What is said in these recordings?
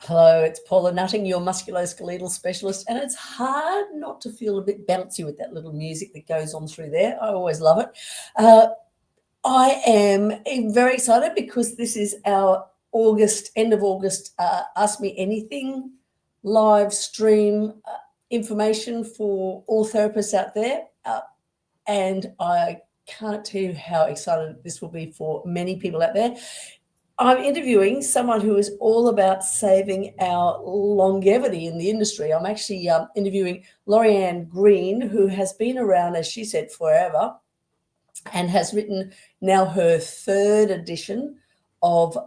Hello, it's Paula Nutting, your musculoskeletal specialist, and it's hard not to feel a bit bouncy with that little music that goes on through there. I always love it. I am very excited because this is our end of August, Ask Me Anything live stream information for all therapists out there. And I can't tell you how excited this will be for many people out there. I'm interviewing someone who is all about saving our longevity in the industry. I'm actually interviewing Lauriann Greene, who has been around, as she said, forever, and has written now her third edition of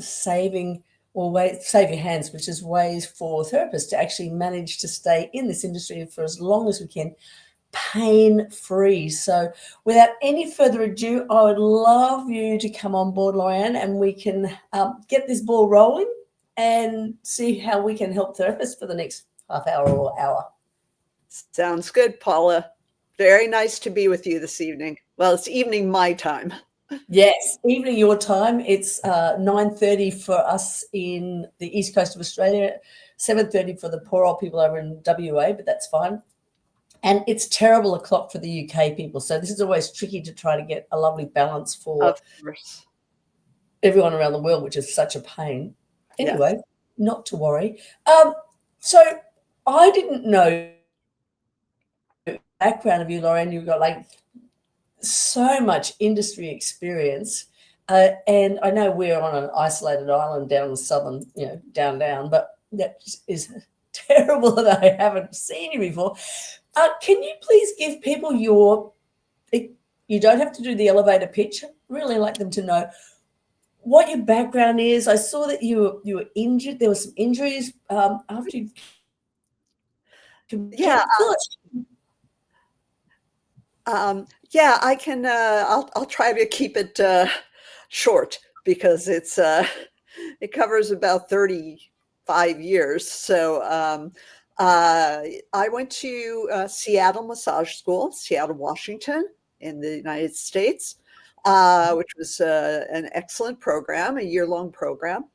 Saving Hands, which is ways for therapists to actually manage to stay in this industry for as long as we can, pain-free. So without any further ado, I would love you to come on board, Lauriann, and we can get this ball rolling and see how we can help therapists for the next half hour or hour. Sounds good, Paula. Very nice to be with you this evening. Well, it's evening my time. Yes, evening your time. It's 9:30 for us in the east coast of Australia, 7:30 for the poor old people over in WA, but that's fine. And it's terrible o'clock for the UK people. So this is always tricky to try to get a lovely balance for everyone around the world, which is such a pain. Anyway, yes. Not to worry. So I didn't know the background of you, Lauriann. You've got like so much industry experience. And I know we're on an isolated island down the southern, down, but that is terrible that I haven't seen you before. Can you please give people you don't have to do the elevator pitch, really like them to know what your background is. I saw that you were injured. There were some injuries after you. I can, I'll try to keep it short because it covers about 35 years. So, I went to Seattle Massage School, Seattle, Washington, in the United States, which was an excellent program, a year-long program.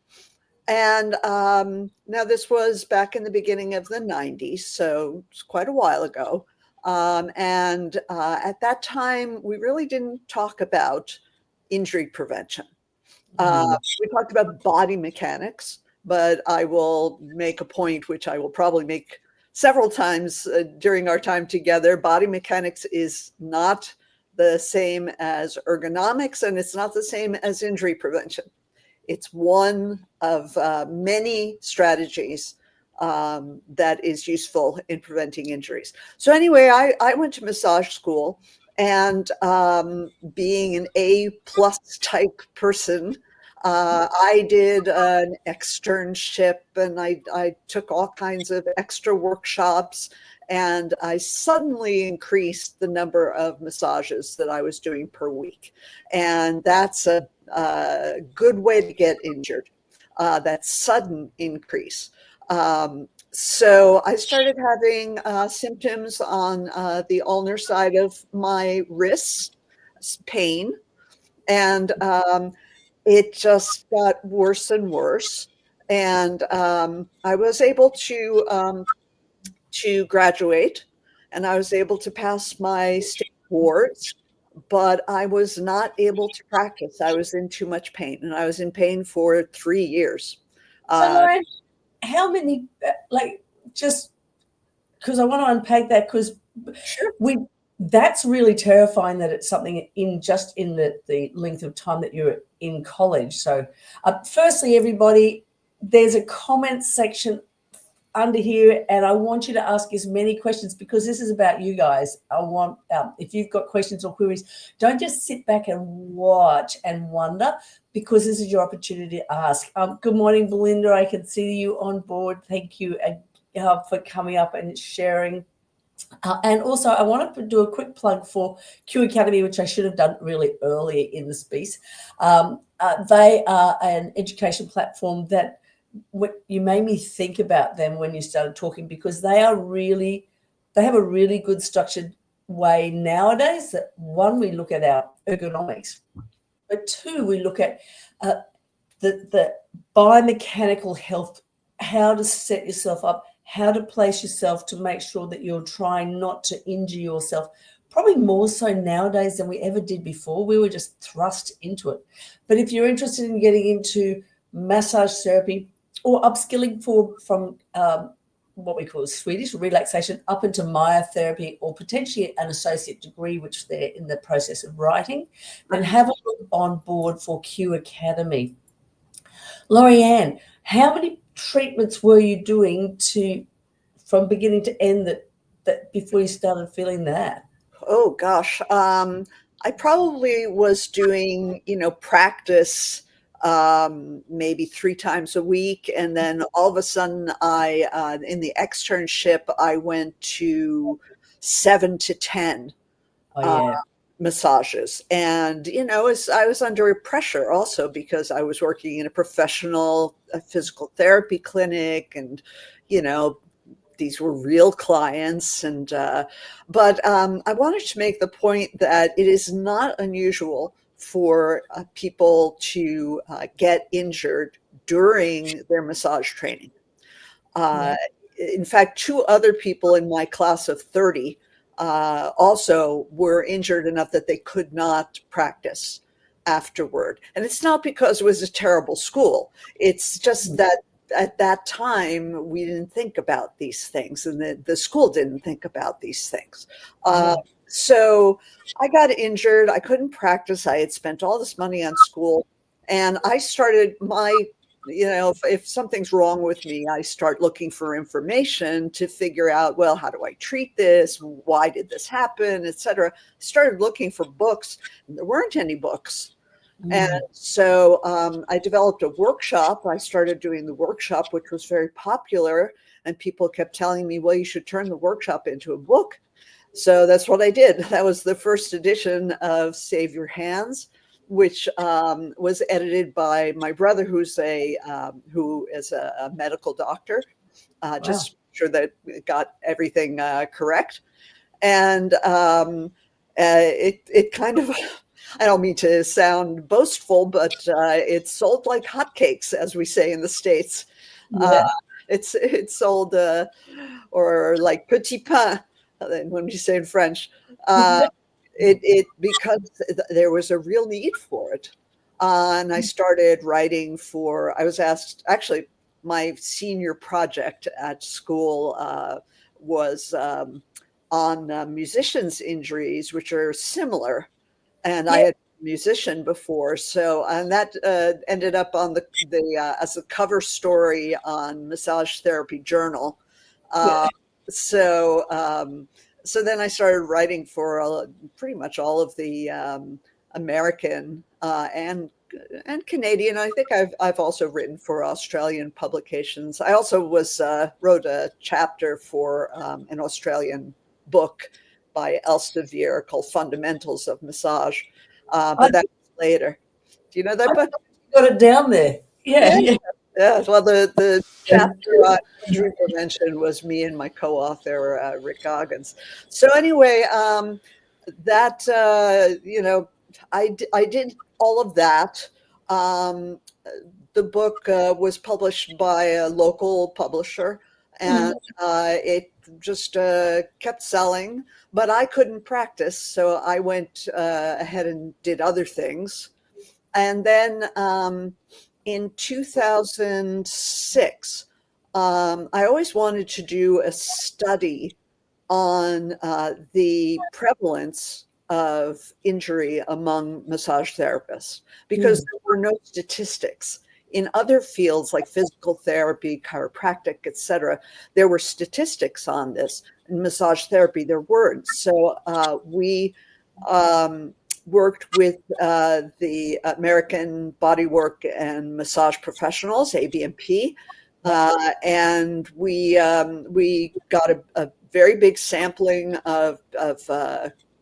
And now this was back in the beginning of the 90s, so it's quite a while ago. And at that time, we really didn't talk about injury prevention. We talked about body mechanics. But I will make a point, which I will probably make several times during our time together. Body mechanics is not the same as ergonomics, and it's not the same as injury prevention. It's one of many strategies that is useful in preventing injuries. So anyway, I went to massage school, and being an A+ type person, I did an externship, and I took all kinds of extra workshops, and I suddenly increased the number of massages that I was doing per week. And that's a good way to get injured, that sudden increase. So I started having symptoms on the ulnar side of my wrist, pain, and it just got worse and worse. And I was able to graduate, and I was able to pass my state boards, but I was not able to practice. I was in too much pain, and I was in pain for 3 years. So Lauriann, how many, just because I want to unpack that, because sure. That's really terrifying that it's something in the length of time that you're in college. So firstly, everybody, there's a comment section under here, and I want you to ask as many questions because this is about you guys. I want, if you've got questions or queries, don't just sit back and watch and wonder, because this is your opportunity to ask. Good morning, Belinda. I can see you on board. Thank you for coming up and sharing. And also, I want to do a quick plug for Q Academy, which I should have done really early in this piece. They are an education platform that you made me think about them when you started talking, because they have a really good structured way nowadays that, one, we look at our ergonomics, but two, we look at the biomechanical health how to set yourself up, how to place yourself to make sure that you're trying not to injure yourself. Probably more so nowadays than we ever did before. We were just thrust into it. But if you're interested in getting into massage therapy or upskilling from what we call Swedish relaxation up into myotherapy, or potentially an associate degree, which they're in the process of writing, then have a look on board for Q Academy. Lauriann, how many treatments were you doing from beginning to end that before you started feeling that? Oh gosh. I probably was doing, practice maybe 3 times a week. And then all of a sudden in the externship, I went to 7 to 10 Oh uh, yeah. massages. And, I was under pressure also because I was working in a professional physical therapy clinic, and, you know, these were real clients. But I wanted to make the point that it is not unusual for people to get injured during their massage training. Yeah. uh, in fact, 2 other people in my class of 30 also were injured enough that they could not practice afterward. And it's not because it was a terrible school. It's just that at that time, we didn't think about these things, and the school didn't think about these things. Uh, Yeah. so I got injured. I couldn't practice. I had spent all this money on school. And I started if something's wrong with me, I start looking for information to figure out, well, how do I treat this? Why did this happen, etc. Started looking for books, and there weren't any books. And Mm. so I developed a workshop. I started doing the workshop, which was very popular. And people kept telling me, well, you should turn the workshop into a book. So that's what I did. That was the first edition of Save Your Hands, which was edited by my brother, who is a medical doctor, Wow. just to make sure that we got everything correct. And it kind of, I don't mean to sound boastful, but it sold like hotcakes, as we say in the States. Uh, Yeah. it sold or like petit pain when we say in French. Uh, it because there was a real need for it. And I started writing for, I was asked, actually, my senior project at school was on musicians' injuries, which are similar. And I Yeah. had been a musician before. So, and that ended up on as a cover story on Massage Therapy Journal. Yeah. Uh, so, so then I started writing for pretty much all of the American and Canadian. I think I've also written for Australian publications. I also wrote a chapter for an Australian book by Elsevier called Fundamentals of Massage, I, but that was later. Do you know I that book? got it down there. Yeah. Yeah, Yeah. yeah. Well, the Yeah. chapter on injury prevention was me and my co-author Rick Goggins. So anyway, that I did all of that. Um, the book was published by a local publisher, and Mm. it just kept selling. But I couldn't practice, so I went ahead and did other things. And then in 2006, I always wanted to do a study on the prevalence of injury among massage therapists, because Mm. there were no statistics. In other fields like physical therapy, chiropractic, etc., there were statistics on this. In massage therapy, there weren't. So we um, worked with the American Bodywork and Massage Professionals, ABMP, and we got a very big sampling of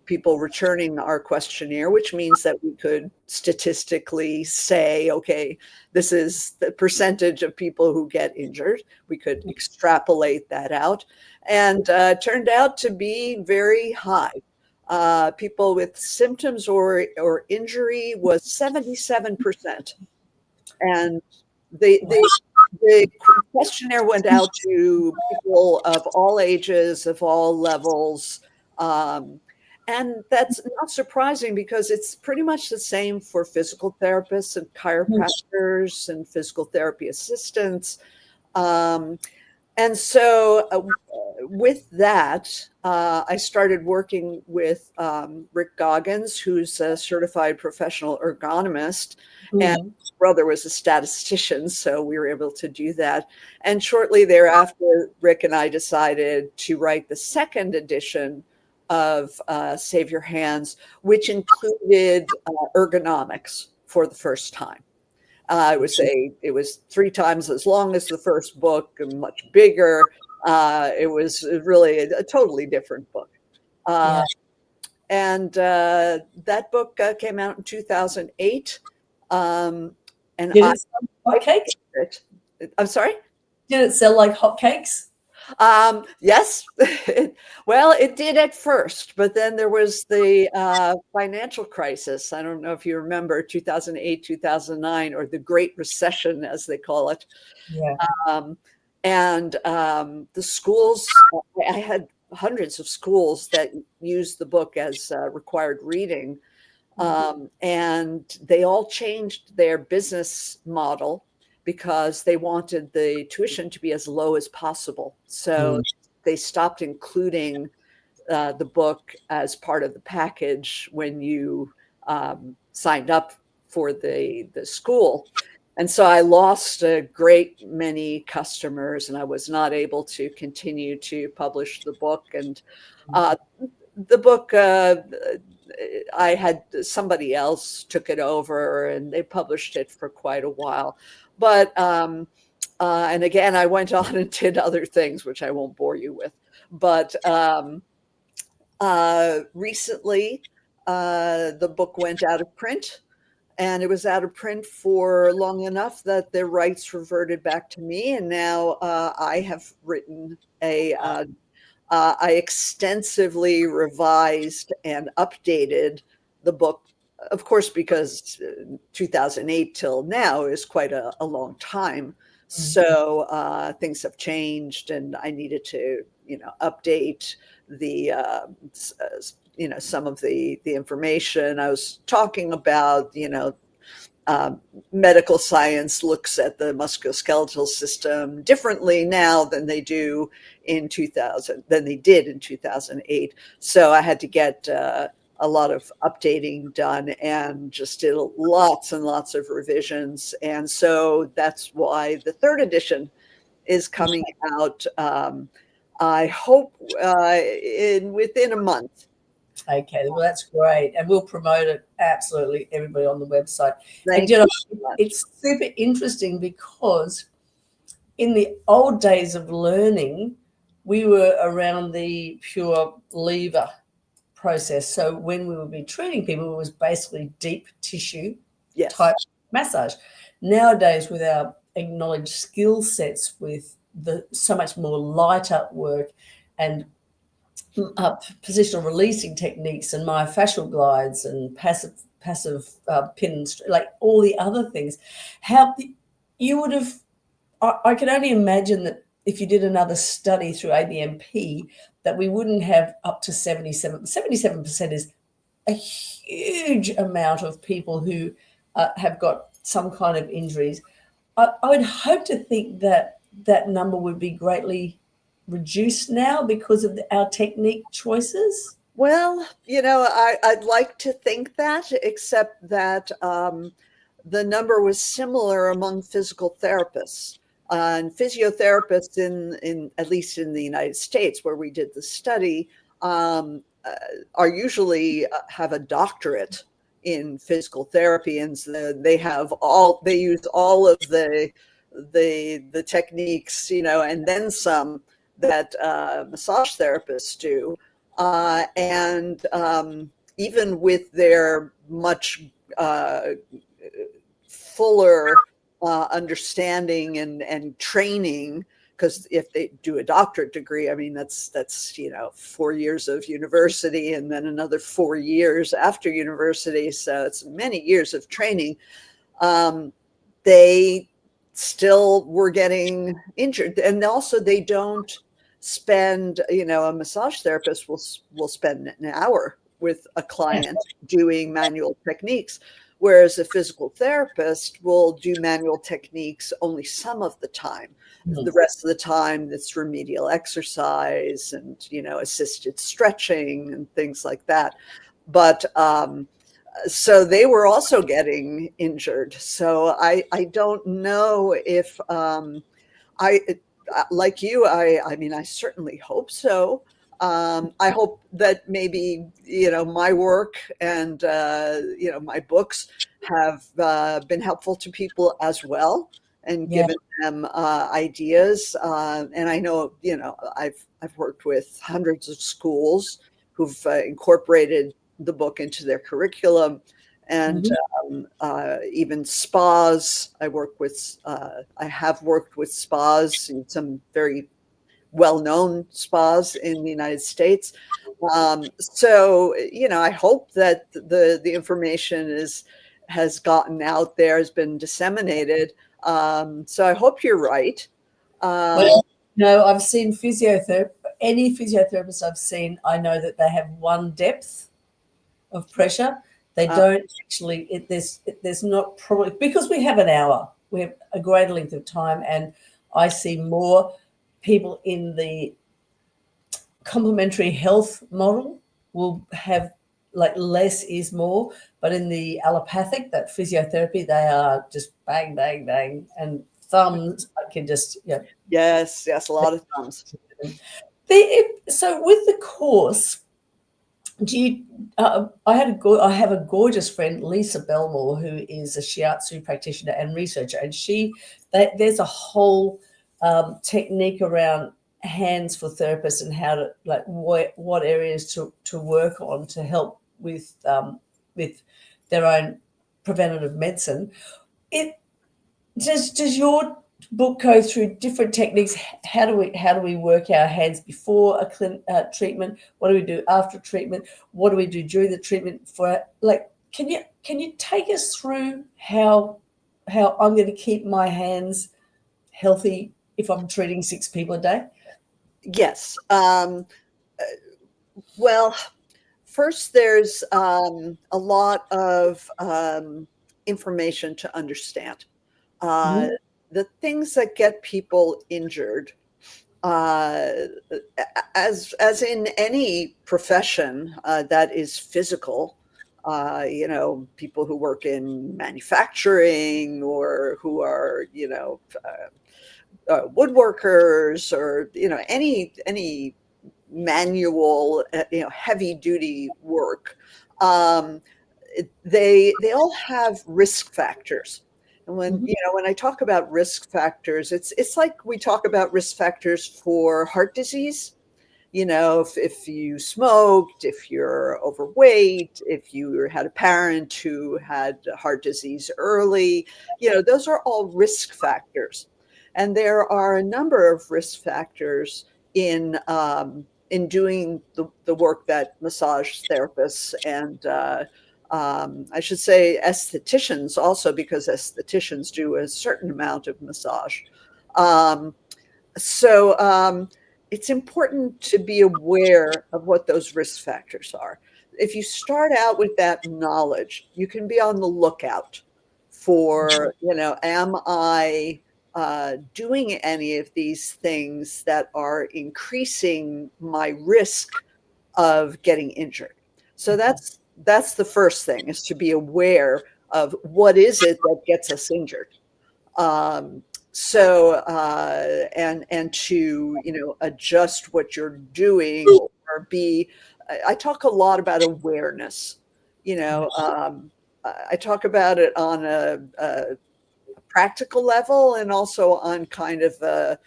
people returning our questionnaire, which means that we could statistically say, okay, this is the percentage of people who get injured. We could extrapolate that out, and turned out to be very high. People with symptoms or injury was 77%, and they the questionnaire went out to people of all ages, of all levels. And that's not surprising because it's pretty much the same for physical therapists and chiropractors and physical therapy assistants. Um, and so with that, I started working with Rick Goggins, who's a certified professional ergonomist, and Mm. his brother was a statistician, so we were able to do that. And shortly thereafter, Rick and I decided to write the second edition of Save Your Hands, which included ergonomics for the first time. It was 3 times as long as the first book and much bigger. It was really a totally different book. Yeah. And that book came out in 2008. And Did it sell I hotcakes? it. I'm sorry? Did it sell like hotcakes? Yes. Well, it did at first, but then there was the financial crisis. I don't know if you remember 2008, 2009, or the Great Recession, as they call it. Yeah. Um, and the schools, I had hundreds of schools that used the book as required reading. And they all changed their business model because they wanted the tuition to be as low as possible. So Mm. they stopped including the book as part of the package when you signed up for the school. And so I lost a great many customers, and I was not able to continue to publish the book. And uh, the book, I had somebody else took it over, and they published it for quite a while. But and again, I went on and did other things, which I won't bore you with. But recently, the book went out of print, and it was out of print for long enough that the rights reverted back to me. And now I have written I extensively revised and updated the book, of course, because 2008 till now is quite a long time. So things have changed, and I needed to, update the, some of the information. I was talking about, um, medical science looks at the musculoskeletal system differently now than they did in 2008. So I had to get a lot of updating done and just did lots and lots of revisions. And so that's why the third edition is coming out. I hope within a month. Okay, well, that's great. And we'll promote it absolutely, everybody on the website. And, Thank you so much. it's super interesting because in the old days of learning, we were around the pure lever process. So when we would be treating people, it was basically deep tissue Yes. type massage. Nowadays, with our acknowledged skill sets, with the so much more lighter work and positional releasing techniques and myofascial glides and passive pins, like all the other things, how you would have. I can only imagine that if you did another study through ABMP, that we wouldn't have up to 77. 77% is a huge amount of people who have got some kind of injuries. I would hope to think that that number would be greatly reduced now because of our technique choices. Well, I'd like to think that, except that the number was similar among physical therapists. And physiotherapists in at least in the United States, where we did the study, are usually have a doctorate in physical therapy, and so they use all of the techniques, and then some that massage therapists do. And even with their much fuller understanding and training, because if they do a doctorate degree, I mean, that's 4 years of university and then another 4 years after university. So it's many years of training. They still were getting injured. And also they don't spend, a massage therapist will spend an hour with a Yeah. client doing manual techniques, whereas a physical therapist will do manual techniques only some of the time. The Mhm. rest of the time, that's remedial exercise and, assisted stretching and things like that. But so they were also getting injured. So I don't know if I like you. I mean, I certainly hope so. I hope that maybe my work and my books have been helpful to people as well, and Yeah. given them ideas. And I know I've worked with hundreds of schools who've incorporated the book into their curriculum, and Mhm. even spas. I have worked with spas, and some very well-known spas in the United States. So, I hope that the information has gotten out there, has been disseminated. So I hope you're right. Um, Well, no, I've seen physiotherapy. Any physiotherapist I've seen, I know that they have one depth of pressure. They uh, don't actually. There's not probably because we have an hour. We have a greater length of time, and I see more people in the complementary health model will have like less is more, but in the allopathic, that physiotherapy, they are just bang, bang, bang, and thumbs. I can just yes, yes, a lot of times. So with the course, do you? I have a gorgeous friend, Lisa Belmore, who is a shiatsu practitioner and researcher, and there's a whole technique around hands for therapists and how to like what areas to work on to help with their own preventative medicine. It does your book go through different techniques? How do we work our hands before a treatment? What do we do after treatment? What do we do during the treatment? For like, can you take us through how I'm going to keep my hands healthy if I'm treating 6 people a day? Yes. Well, first, there's a lot of information to understand. Uh, Mm-hmm. the things that get people injured, uh, as in any profession that is physical, people who work in manufacturing or who are, woodworkers, or any manual, heavy duty work. Um, they all have risk factors. And Mm-hmm. when I talk about risk factors, it's like we talk about risk factors for heart disease. If you smoked, if you're overweight, if you had a parent who had heart disease early, those are all risk factors. And there are a number of risk factors in doing the work that massage therapists and I should say estheticians also, because estheticians do a certain amount of massage. Um, so it's important to be aware of what those risk factors are. If you start out with that knowledge, you can be on the lookout for, am I doing any of these things that are increasing my risk of getting injured? So that's the first thing, is to be aware of what is it that gets us injured. um, and to adjust what you're doing, or be I talk a lot about awareness. you know um, I talk about it on a practical level, and also on kind of a,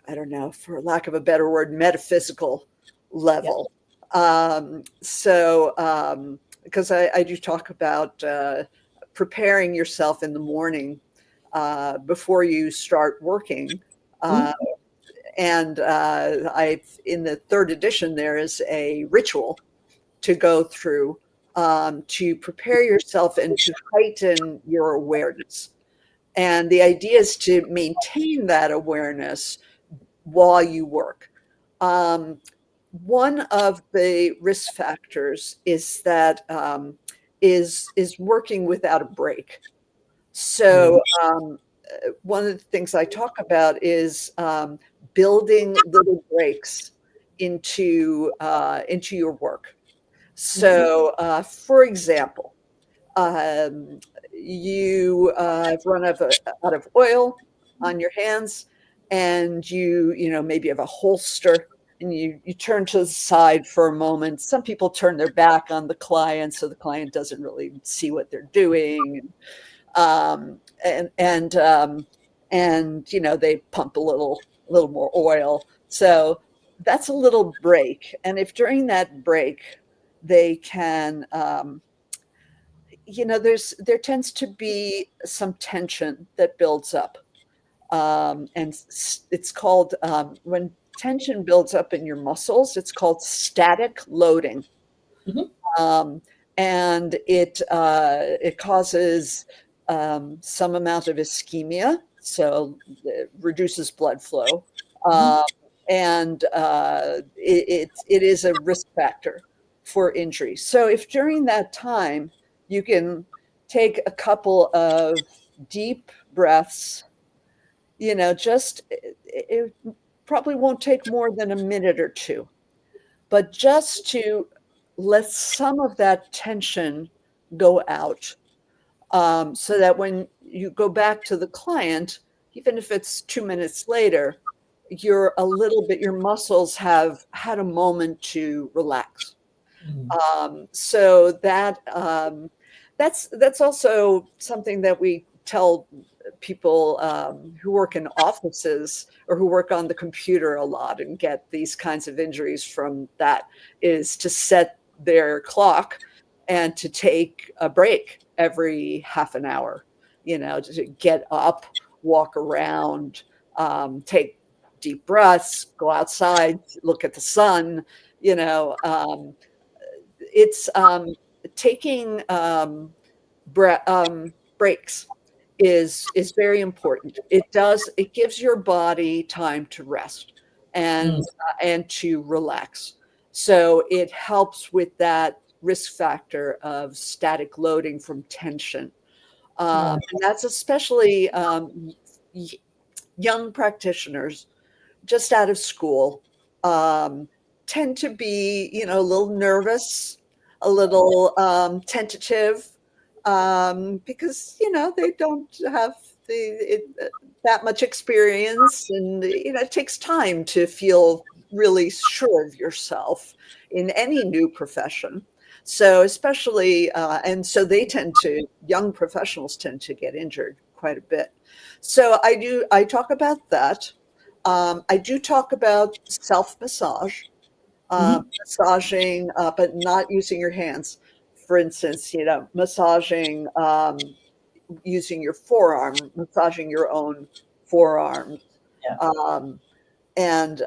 I don't know, for lack of a better word, metaphysical Yeah. level. Because I do talk about preparing yourself in the morning before you start working. Uh, Mm-hmm. and in the third edition, there is a ritual to go through to prepare yourself and to heighten your awareness. And the idea is to maintain that awareness while you work. Um, One of the risk factors is that is working without a break. Mm. So one of the things I talk about is building little breaks into your work. Mhm. So, for example, um, you have run out of oil on your hands, and maybe have a holster, and you turn to the side for a moment. Some people turn their back on the client, so the client doesn't really see what they're doing. um, and and um, and they pump a little more oil. So that's a little break. And if during that break they can, there tends to be some tension that builds up, and it's called, when tension builds up in your muscles, it's called static loading. Mhm. um, and it causes some amount of ischemia, so it reduces blood flow, Mhm. um, and it is a risk factor for injury. So if during that time you can take a couple of deep breaths, just it probably won't take more than a minute or two, but just to let some of that tension go out, so that when you go back to the client, even if it's 2 minutes later, your muscles have had a moment to relax. Mm. So that's also something that we tell people who work in offices or who work on the computer a lot and get these kinds of injuries from that, is to set their clock and to take a break every half an hour, to get up, walk around, take deep breaths, go outside, look at the sun. you know um, it's taking breaks is very important. It gives your body time to rest Mm. and to relax. So it helps with that risk factor of static loading from tension. Right. And that's especially y- young practitioners just out of school, um, tend to be, a little nervous, a little tentative, because they don't have that much experience, and it takes time to feel really sure of yourself in any new profession. So especially, and so young professionals tend to get injured quite a bit. So I talk about that. I do talk about self massage, Mhm. massaging, but not using your hands. For instance, massaging, using your forearm, massaging your own forearms. Yeah. Um, and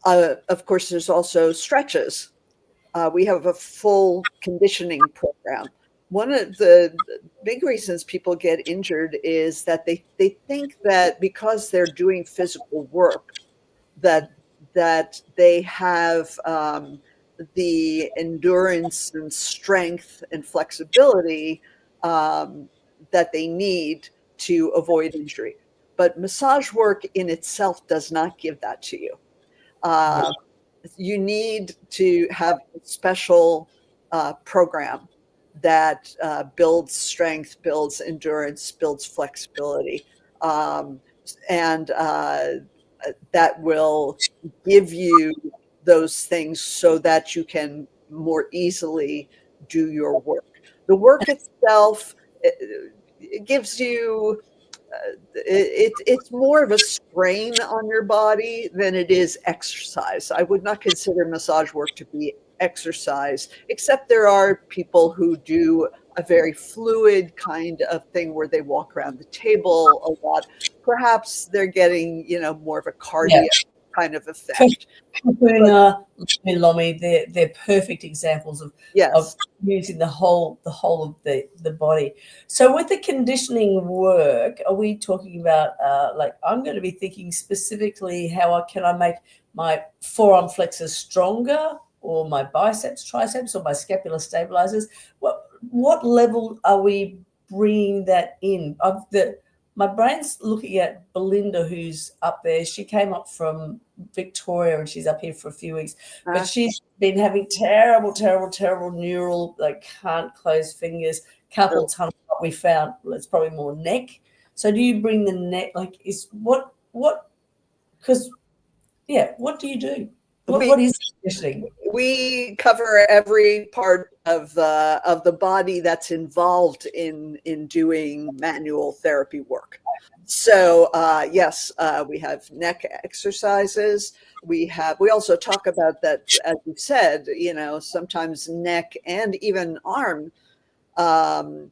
Of course, there's also stretches. We have a full conditioning program. One of the big reasons people get injured is that they think that because they're doing physical work, that they have the endurance and strength and flexibility that they need to avoid injury. But massage work in itself does not give that to you. Right. Uh, you need to have a special program that builds strength, builds endurance, builds flexibility, um, and that will give you those things so that you can more easily do your work. The work itself, it gives you it's more of a strain on your body than it is exercise. I would not consider massage work to be exercise, except there are people who do a very fluid kind of thing where they walk around the table a lot. Perhaps they're getting, more of a Yeah. cardio. kind of effect. Kapuna, Lomi, they're perfect examples of Yes. using the whole of the body. So with the conditioning work, are we talking about like I'm going to be thinking specifically can I make my forearm flexors stronger, or my biceps, triceps, or my scapular stabilizers? What level are we bringing that in? My brain's looking at Belinda, who's up there. She came up from Victoria and she's up here for a few weeks, but she's been having terrible neural, like can't close fingers, carpal tunnel. What we found, well, it's probably more neck. So do you bring the neck, like is what because what do you do? What is conditioning? We cover every part of the body that's involved in doing manual therapy work. So yes, we have neck exercises. We also talk about that, as you said, sometimes neck and even arm um,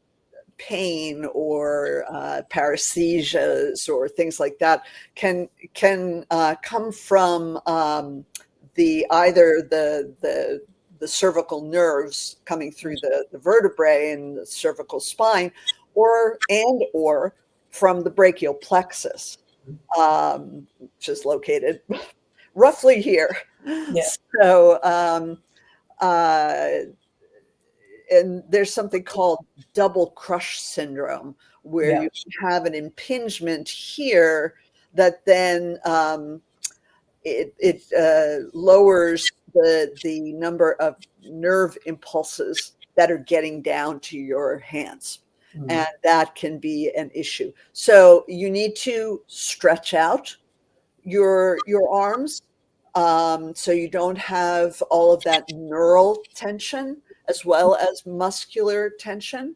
pain or paresthesias or things like that can come from either the cervical nerves coming through the vertebrae and the cervical spine, or from the brachial plexus, which is located roughly here. Yeah. So uh, and there's something called double crush syndrome, where Yeah. you have an impingement here that then it lowers the number of nerve impulses that are getting down to your hands. And that can be an issue. So you need to stretch out your arms, so you don't have all of that neural tension as well as muscular tension.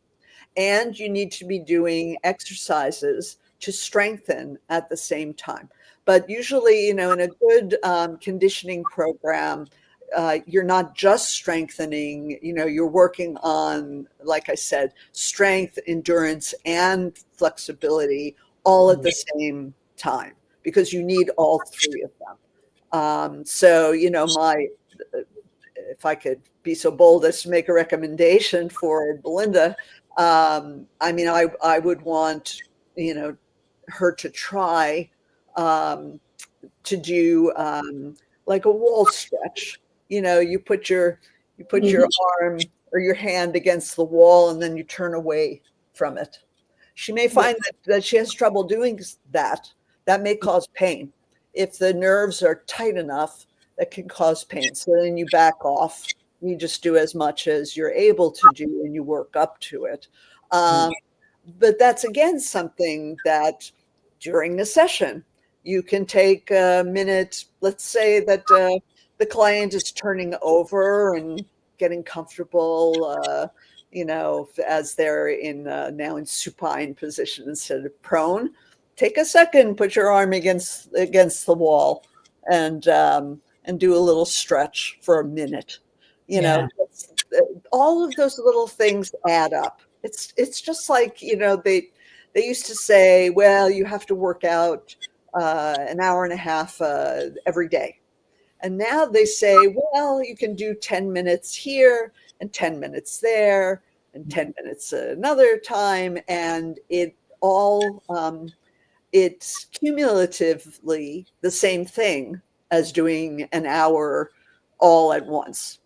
And you need to be doing exercises to strengthen at the same time. But usually, in a good conditioning program, you're not just strengthening, you're working on, like I said, strength, endurance, and flexibility all at the same time, because you need all three of them. So, if I could be so bold as to make a recommendation for Belinda, I mean, I would want, her to try to do like a wall stretch. You put your arm or your hand against the wall and then you turn away from it. She may find that she has trouble doing that. That may cause pain. If the nerves are tight enough, that can cause pain. So then you back off. You just do as much as you're able to do and you work up to it. But that's again something that during the session, you can take a minute. Let's say that the client is turning over and getting comfortable, as they're now in supine position instead of prone. Take a second, put your arm against the wall, and do a little stretch for a minute. Yeah. All of those little things add up. It's just like, they used to say, well, you have to work out an hour and a half every day. And now they say, well, you can do 10 minutes here and 10 minutes there and 10 minutes another time. And it's cumulatively the same thing as doing an hour all at once.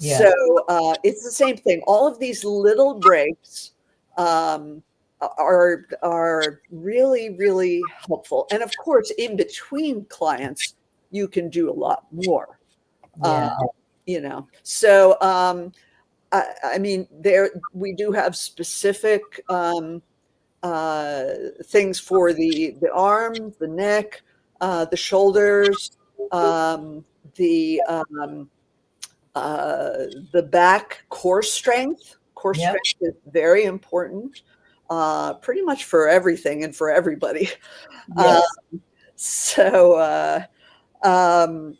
Yeah. So it's the same thing. All of these little breaks um, are really, really helpful. And of course, in between clients, you can do a lot more. Uh, Yeah. so I mean, we do have specific things for the arm, the neck, the shoulders, um, the um, the back core strength. Core Yep. strength is very important, pretty much for everything and for everybody. Uh, Yes. so, um,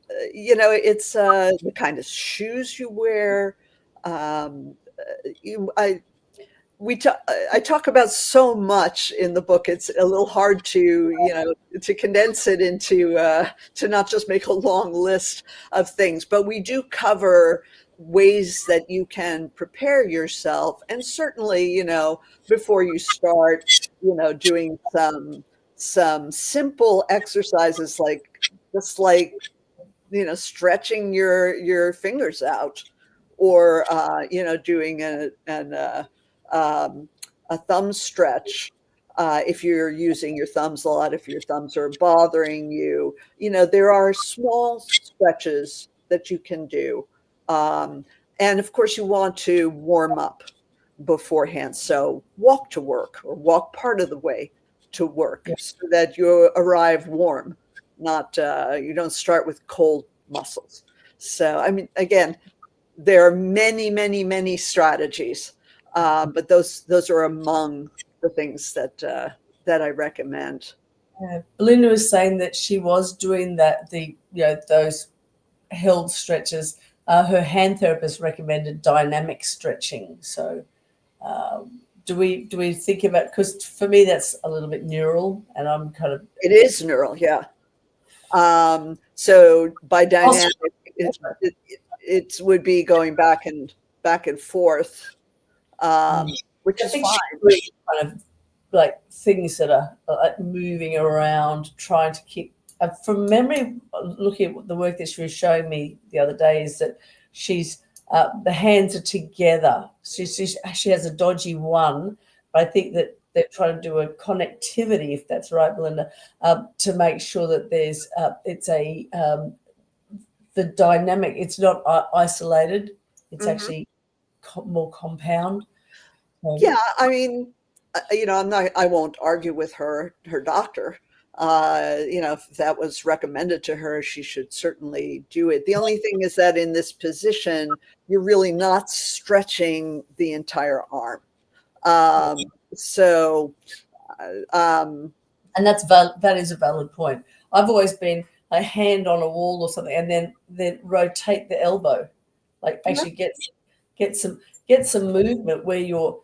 it's the kind of shoes you wear. Um, you, I, I talk about so much in the book. It's a little hard to, to condense it into, to not just make a long list of things, but we do cover ways that you can prepare yourself. And certainly, before you start, doing some simple exercises, like just like, stretching your fingers out, or doing um, a thumb stretch, if you're using your thumbs a lot, if your thumbs are bothering you. There are small stretches that you can do, and of course you want to warm up beforehand. So walk to work, or walk part of the way to work, Yeah. so that you arrive warm, not you don't start with cold muscles. So, I mean, again, there are many, many, many strategies, but those are among the things that I recommend. Belinda was saying that she was doing that, those held stretches. Her hand therapist recommended dynamic stretching. So do we think about, because for me that's a little bit neural, and I'm kind of It is neural, yeah. So by also, dynamic, it would be going back and forth, which I is think fine. she's doing kind of like things that are like moving around, trying to keep. From memory, looking at the work that she was showing me the other day, is that she's the hands are together. She has a dodgy one, but I think that they're trying to do a connectivity, if that's right, Belinda, to make sure that there's it's a the dynamic. It's not isolated. It's Mhm. actually more compound. Yeah, I mean, I won't argue with her doctor. If that was recommended to her, she should certainly do it. The only thing is that in this position, you're really not stretching the entire arm. So, um, And that is a valid point. I've always been a hand on a wall or something, and then rotate the elbow, like yeah, actually get some get some movement where your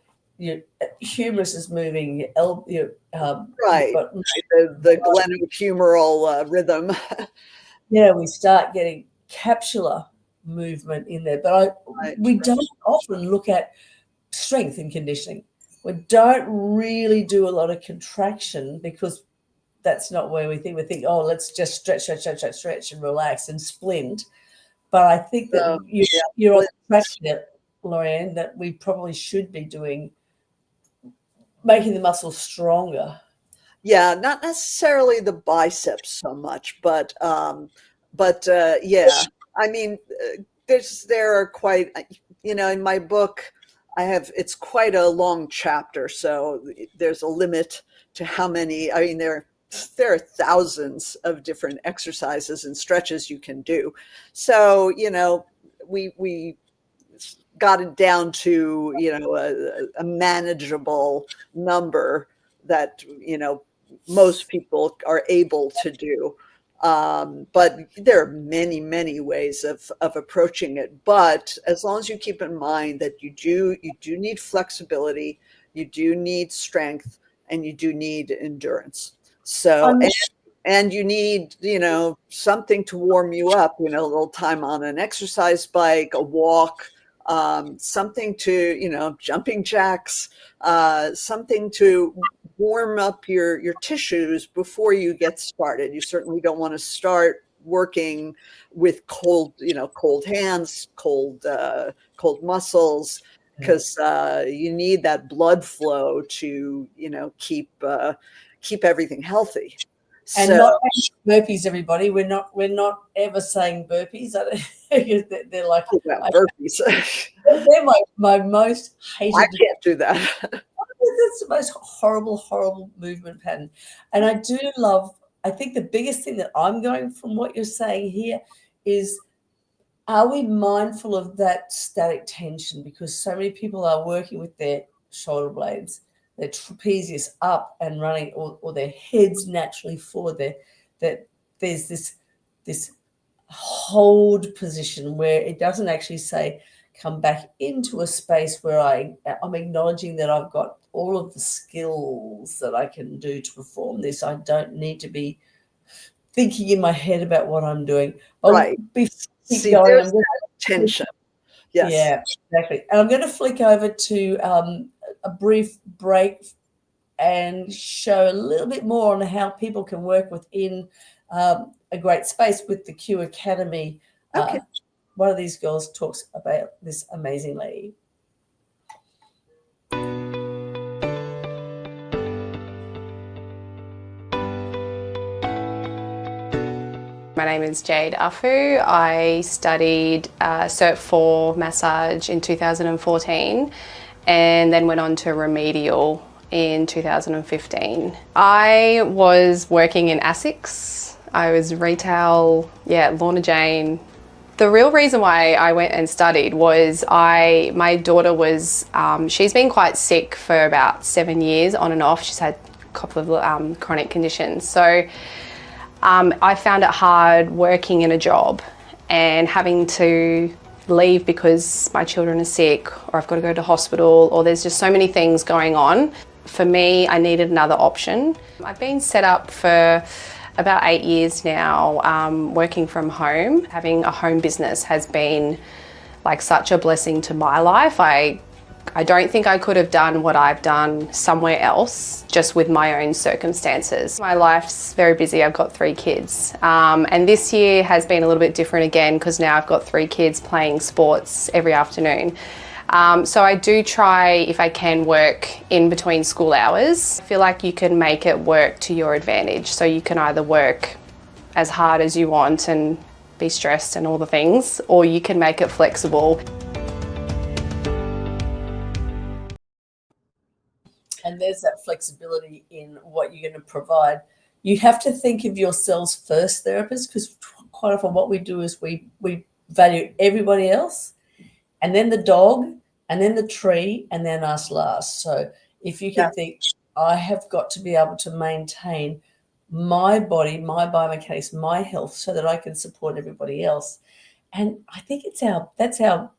humerus is moving, right, but right, the glenohumeral rhythm. yeah, we start getting capsular movement in there. But Right, we don't often look at strength and conditioning. We don't really do a lot of contraction, because that's not where we think. We think, oh, let's just stretch and relax and splint. But I think that so you're on yeah. track there, Lauriann, that we probably should be doing, making the muscles stronger. Yeah, not necessarily the biceps so much, but yeah. I mean, there are quite, in my book, it's quite a long chapter, so there's a limit to how many. I mean, there are thousands of different exercises and stretches you can do. So, we got it down to, a manageable number that, most people are able to do. But there are many, many ways of approaching it. But as long as you keep in mind that you do need flexibility, you do need strength, and you do need endurance. So, I'm and you need, something to warm you up, a little time on an exercise bike, a walk, something to, jumping jacks, something to warm up your tissues before you get started. You certainly don't want to start working with cold hands, cold muscles, because you need that blood flow to, keep everything healthy. and So, not burpees, everybody. We're not ever saying burpees. I don't, they're like, about burpees. they're my most I hated. can't do that. That's the most horrible, horrible movement pattern. And I do love, I think the biggest thing that I'm going from what you're saying here is, are we mindful of that static tension? Because so many people are working with their shoulder blades, their trapezius up and running, or their heads naturally forward. That there's this hold position where it doesn't actually say, come back into a space where I'm acknowledging that I've got all of the skills that I can do to perform this. I don't need to be thinking in my head about what I'm doing. Right. Before we keep See, going, there's that tension. Yes. yeah, exactly. And I'm going to flick over to a brief break and show a little bit more on how people can work within a great space with the Q Academy. Okay. One of these girls talks about this amazing lady. My name is Jade Afu. I studied Cert 4 massage in 2014 and then went on to remedial in 2015. I was working in ASICS. I was retail, Lorna Jane. The real reason why I went and studied was my daughter was, she's been quite sick for about 7 years on and off. She's had a couple of chronic conditions. So I found it hard working in a job and having to leave because my children are sick or I've got to go to hospital or there's just so many things going on. For me, I needed another option. I've been set up for about 8 years now, working from home. Having a home business has been like such a blessing to my life. I don't think I could have done what I've done somewhere else just with my own circumstances. My life's very busy. I've got 3 kids. And this year has been a little bit different again because now I've got 3 kids playing sports every afternoon. So I do try, if I can, work in between school hours. I feel like you can make it work to your advantage. So you can either work as hard as you want and be stressed and all the things, or you can make it flexible. And there's that flexibility in what you're going to provide. You have to think of yourselves first, therapists, because quite often what we do is we value everybody else, and then the dog, and then the tree, and then us last. So if you can think, I have got to be able to maintain my body, my biomechanics, my health, so that I can support everybody else. And I think that's our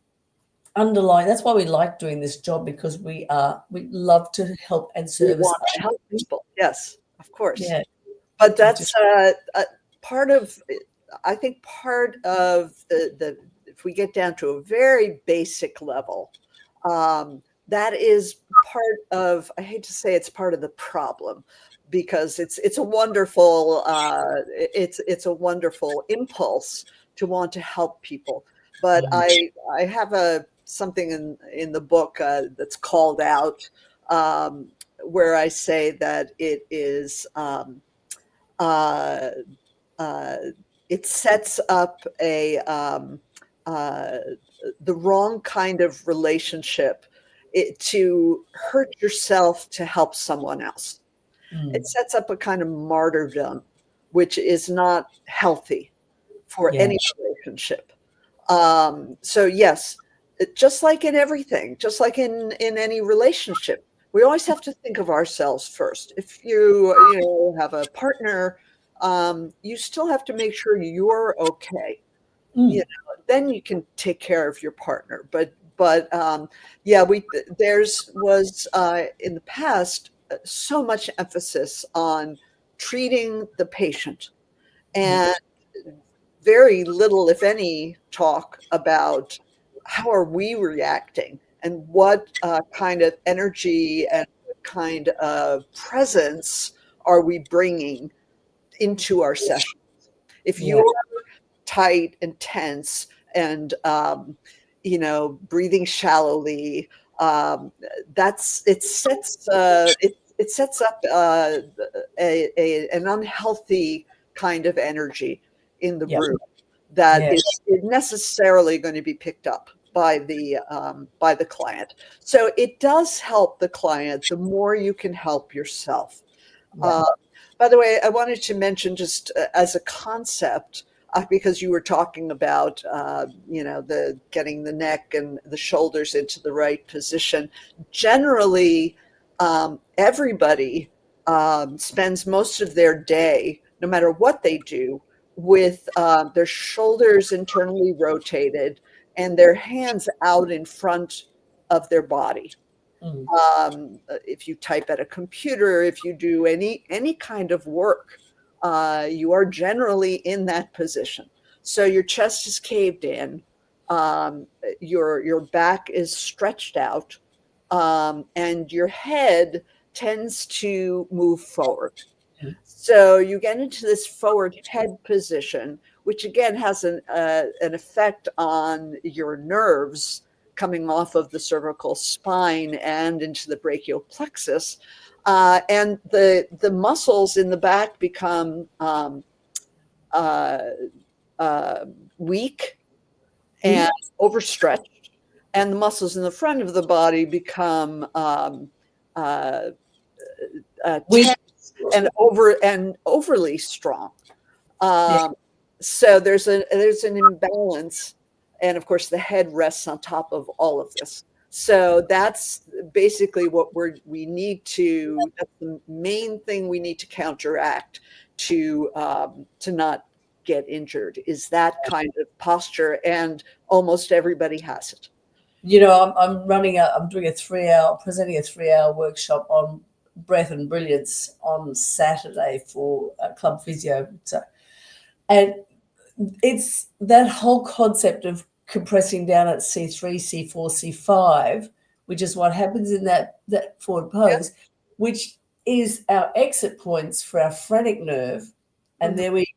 underlying. That's why we like doing this job, because we love to help and service. We want to help people. Yes, of course. Yeah. But that's part of, I think part of the if we get down to a very basic level, that is part of, I hate to say it's part of the problem, because it's a wonderful it's a wonderful impulse to want to help people. But I have something in the book that's called out, where I say that it is it sets up the wrong kind of relationship to hurt yourself to help someone else. It sets up a kind of martyrdom, which is not healthy for any relationship. So yes, just like in everything, just like in any relationship, we always have to think of ourselves first. If you have a partner, you still have to make sure you're okay. Then you can take care of your partner. But was in the past so much emphasis on treating the patient, and very little, if any, talk about how are we reacting and what kind of energy and what kind of presence are we bringing into our sessions. If you're tight and tense and breathing shallowly, it sets up an unhealthy kind of energy in the room that is necessarily going to be picked up by the client. So it does help the client the more you can help yourself. By the way, I wanted to mention, just as a concept, because you were talking about the getting the neck and the shoulders into the right position. Generally, everybody spends most of their day, no matter what they do, with their shoulders internally rotated and their hands out in front of their body. Mm. If you type at a computer, if you do any kind of work, you are generally in that position. So your chest is caved in, your back is stretched out, and your head tends to move forward. So you get into this forward head position, which again has an effect on your nerves coming off of the cervical spine and into the brachial plexus. And the muscles in the back become uh, weak and overstretched, and the muscles in the front of the body become uh, tense and overly strong. So there's an imbalance, and of course the head rests on top of all of this. So that's basically what we need to. That's the main thing we need to counteract to not get injured, is that kind of posture, and almost everybody has it. I'm doing presenting a 3-hour workshop on breath and brilliance on Saturday for Club Physio. And it's that whole concept of compressing down at C3, C4, C5, which is what happens in that forward pose, which is our exit points for our phrenic nerve. And then we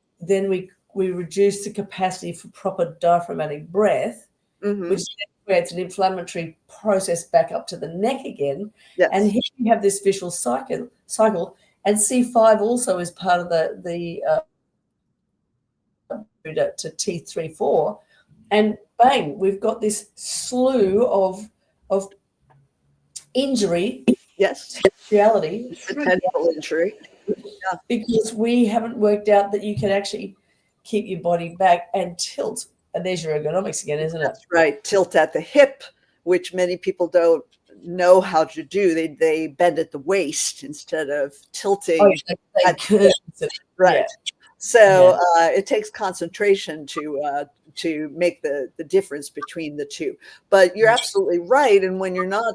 reduce the capacity for proper diaphragmatic breath, which creates an inflammatory process back up to the neck again. Yes. And here we have this vicious cycle. And C5 also is part of the to T3, 4, and bang, we've got this slew of injury. Yes. Reality. Potential injury. Yeah. Because we haven't worked out that you can actually keep your body back and tilt. And there's your ergonomics again, isn't it? That's right. Tilt at the hip, which many people don't know how to do. They bend at the waist instead of tilting. At the hip. Right. Yeah. So it takes concentration to make the difference between the two. But you're absolutely right. And when you're not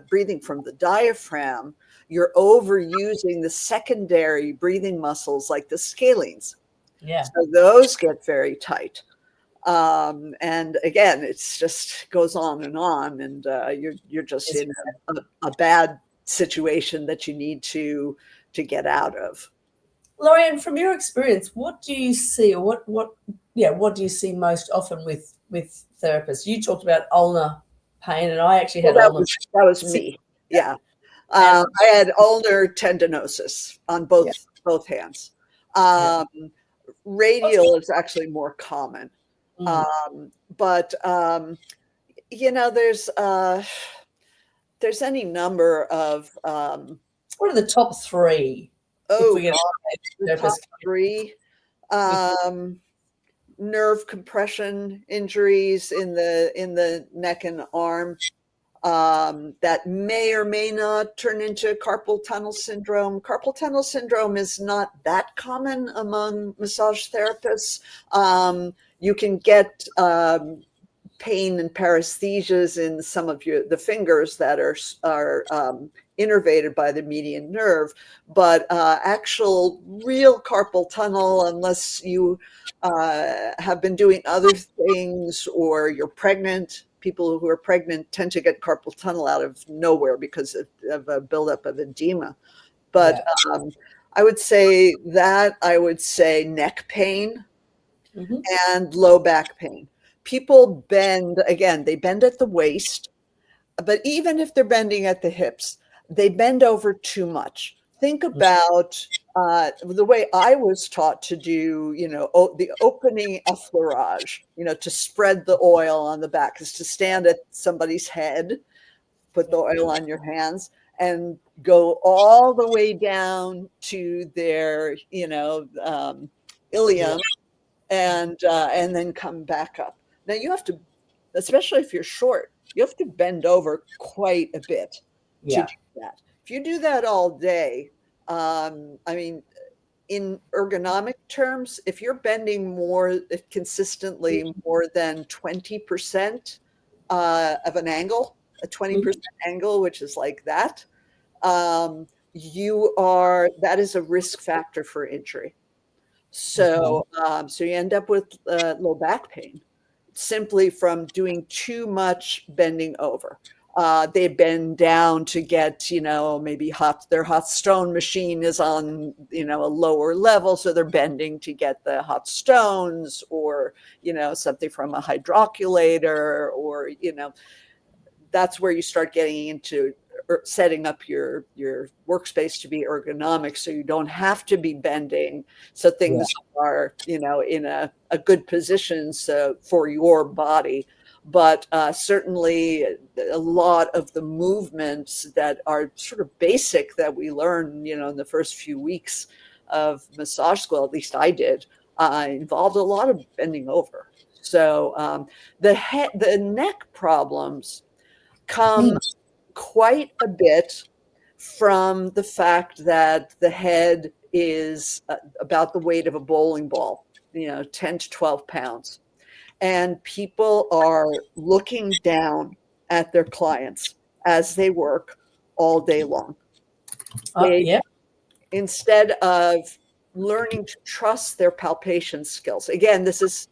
breathing from the diaphragm, you're overusing the secondary breathing muscles like the scalenes. Yeah. So those get very tight. And again, it's just goes on, and you're just in a bad situation that you need to get out of. Lauriann, from your experience, what do you see, or what do you see most often with therapists? You talked about ulnar pain, and I actually had that was me. Yeah. I had ulnar tendinosis on both hands. Radial is actually more common. But there's any number of what are the top 3? The top 3 nerve compression injuries in the neck and arm that may or may not turn into carpal tunnel syndrome. Carpal tunnel syndrome is not that common among massage therapists. You can get pain and paresthesias in some of the fingers that are innervated by the median nerve, but actual real carpal tunnel, unless you have been doing other things or you're pregnant. People who are pregnant tend to get carpal tunnel out of nowhere because of a buildup of edema. But I would say neck pain and low back pain. People bend, again, they bend at the waist, but even if they're bending at the hips, they bend over too much. Think about the way I was taught to do, the opening effleurage, to spread the oil on the back, is to stand at somebody's head, put the oil on your hands, and go all the way down to their, ilium, and then come back up. Now you have to, especially if you're short, you have to bend over quite a bit to do that. If you do that all day, in ergonomic terms, if you're bending more consistently more than 20% of an angle, a 20% angle, which is like that, that is a risk factor for injury. So, so you end up with low back pain simply from doing too much bending over. They bend down to get, maybe their hot stone machine is on, a lower level. So they're bending to get the hot stones or, something from a hydroculator or, that's where you start getting into setting up your workspace to be ergonomic so you don't have to be bending, so things are in a good position for your body. But certainly a lot of the movements that are sort of basic that we learn in the first few weeks of massage school, at least I did, involved a lot of bending over. So the neck problems come quite a bit from the fact that the head is about the weight of a bowling ball, 10 to 12 pounds. And people are looking down at their clients as they work all day long. Instead of learning to trust their palpation skills. Again, this is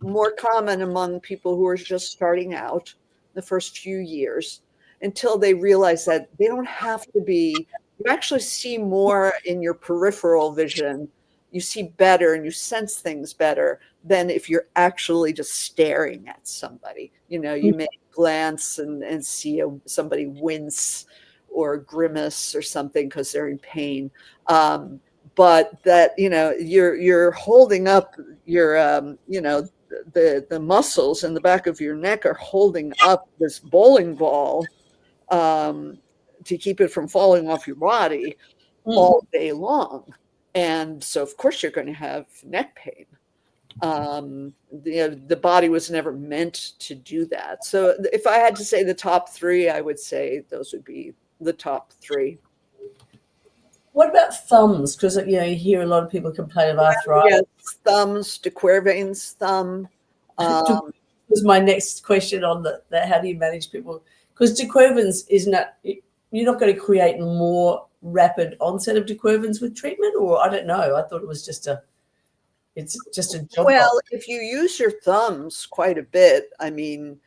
more common among people who are just starting out the first few years, until they realize that they don't have to be, you actually see more in your peripheral vision. You see better and you sense things better than if you're actually just staring at somebody. You may glance and see somebody wince or grimace or something because they're in pain. But that, you're holding up your, the muscles in the back of your neck are holding up this bowling ball to keep it from falling off your body all day long. And so, of course, you're going to have neck pain. The body was never meant to do that. So if I had to say the top three, I would say those would be the top three. What about thumbs? Because you hear a lot of people complain of arthritis. Yes, thumbs, de Quervain's thumb. Was my next question on the how do you manage people? Because de Quervain's you're not going to create more rapid onset of de Quervain's with treatment, or I don't know. I thought it was just a job. Well, if you use your thumbs quite a bit, I mean,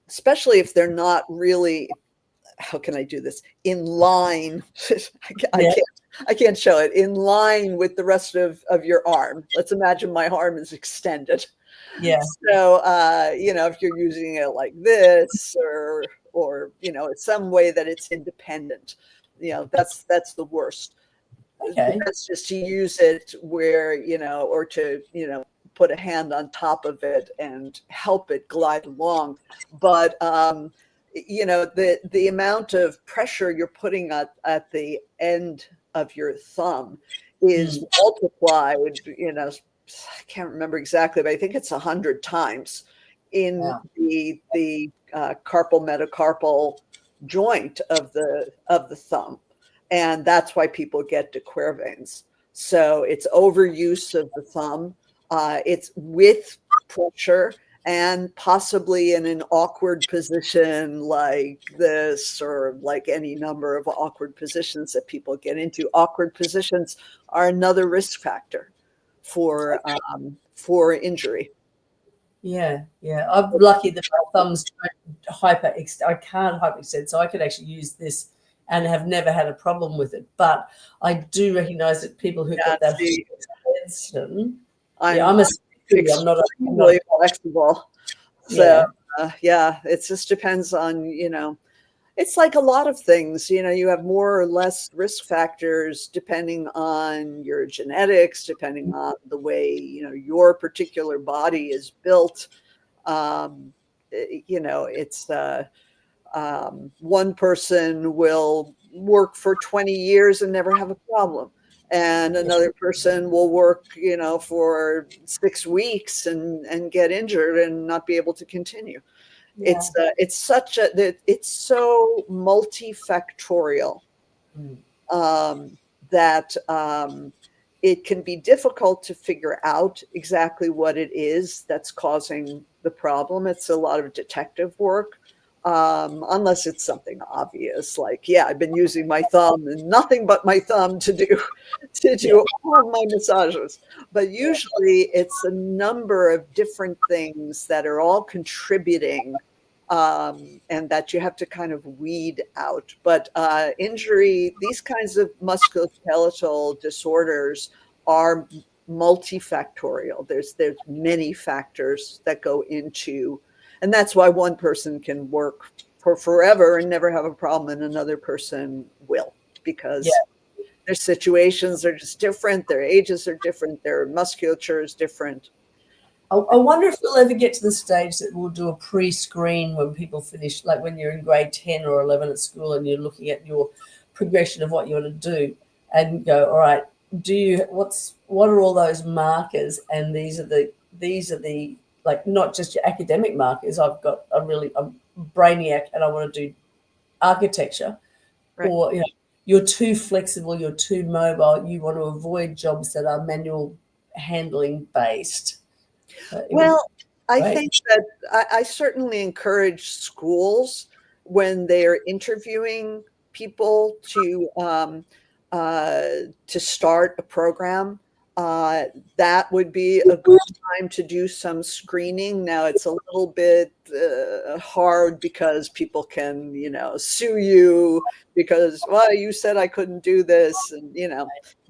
especially if they're not really, how can I do this? In line, I can't show it, in line with the rest of your arm. Let's imagine my arm is extended. Yeah. So, if you're using it like this or some way that it's independent, that's the worst. Okay. That's just to use it where, or to, put a hand on top of it and help it glide along. But, the amount of pressure you're putting at the end of your thumb is multiplied, I can't remember exactly, but I think it's 100 times in the carpal metacarpal joint of the thumb. And that's why people get de Quervain's. So it's overuse of the thumb. It's with pressure and possibly in an awkward position like this, or like any number of awkward positions that people get into. Awkward positions are another risk factor for injury. Yeah. I'm lucky that my thumbs don't I can't hyperextend, so I could actually use this and have never had a problem with it. But I do recognize that people who've got that extension, I'm not flexible. So it just depends on, it's like a lot of things, you have more or less risk factors depending on your genetics, depending on the way, your particular body is built. It's one person will work for 20 years and never have a problem. And another person will work, for 6 weeks and get injured and not be able to continue. Yeah. It's so multifactorial that it can be difficult to figure out exactly what it is that's causing the problem. It's a lot of detective work, unless it's something obvious, like, yeah, I've been using my thumb and nothing but my thumb to do Yeah. all of my massages. But Yeah. usually it's a number of different things that are all contributing, and that you have to kind of weed out. But injury, these kinds of musculoskeletal disorders are multifactorial. There's many factors that go into, and that's why one person can work for forever and never have a problem, and another person will, Yeah. because their situations are just different, their ages are different, their musculature is different. I wonder if we'll ever get to the stage that we'll do a pre-screen when people finish, like when you're in grade 10 or 11 at school and you're looking at your progression of what you want to do and go, all right, what are all those markers? And these are the like, not just your academic markers. I'm brainiac and I want to do architecture, Right. or you're too flexible, you're too mobile, you want to avoid jobs that are manual handling based. It would be Well, I great. think that I certainly encourage schools, when they're interviewing people, uh, to start a program. Uh, that would be a good time to do some screening. Now, it's a little bit hard, because people can, sue you because, well, you said I couldn't do this, and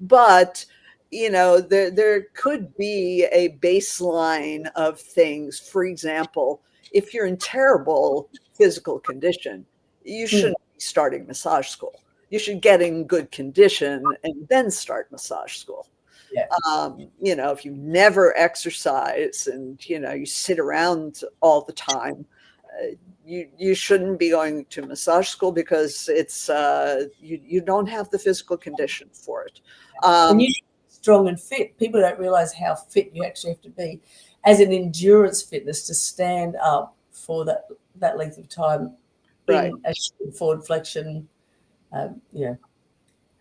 but there could be a baseline of things. For example, if you're in terrible physical condition, you Mm, shouldn't be starting massage school. You should get in good condition and then start massage school. yeah. If you never exercise, and you sit around all the time, you shouldn't be going to massage school, because it's you don't have the physical condition for it. And Um, you strong and fit. People don't realize how fit you actually have to be as an endurance fitness to stand up for that length of time right. in a forward flexion. You know,